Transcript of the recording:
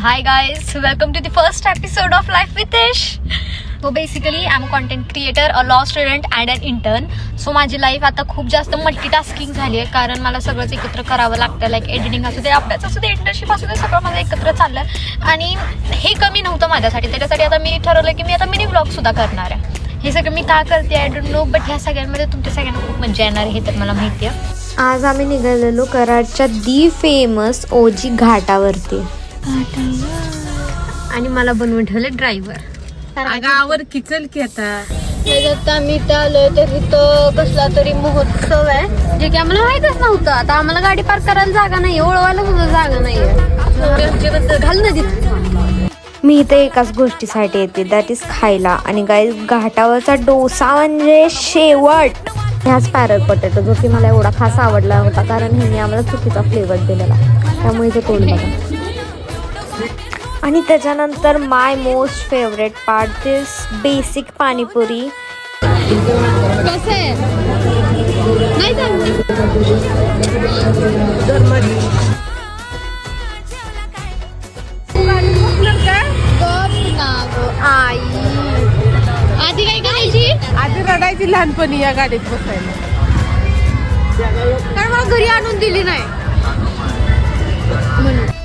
Hi guys, welcome to the first episode of Life with Ish. So basically I'm a content creator, a law student and an intern. So माझी life आता खूप जास्त multitasking झाली आहे कारण मला सगळंच एकत्र करावं लागतं. लाईक एडिटिंग असू दे, अभ्यास असू दे, इंटर्नशिप असू दे, सगळं माझं एकत्र चाललं आणि हे कमी नव्हतं माझ्यासाठी. त्याच्यासाठी आता मी ठरवलं की मी आता मिनी ब्लॉग सुद्धा करणार आहे. हे सगळं मी का करते आय डोंट नो, बट ह्या सगळ्यांमध्ये तुमच्या सगळ्यांना खूप मजा येणार आहे हे तर मला माहिती आहे. आज आम्ही निघालेलो कराडच्या दी फेमस ओजी घाटावरती आणि मला बनवून ठेवले ड्रायव्हर. गावावर किचल की आता त्याच्यात आम्ही इथं आलोय तर इथं कसला तरी महोत्सव आहे जे की आम्हाला माहितच नव्हतं. आता आम्हाला गाडी पार्क करायला जागा नाही, ओळवायला सुद्धा जागा नाहीये. घाल ना तिथे. मी इथे एकाच गोष्टीसाठी येते, दॅट इज खायला. आणि गाईज घाटावरचा डोसा म्हणजे शेवट. ह्याच पॅरल पोटॅटो जो की मला एवढा खास आवडला होता कारण ह्याने आम्हाला चुकीचा फ्लेवर दिलेला, त्यामुळे इथे तोंड बघा. आणि त्याच्यानंतर माय मोस्ट फेवरेट पार्ट दिस बेसिक पाणीपुरी. कसं आहे नाही आई आधी काय करायची? आधी रडायची लहानपणी या गाडीत बसायला, कारण मला घरी आणून दिली नाही म्हणून.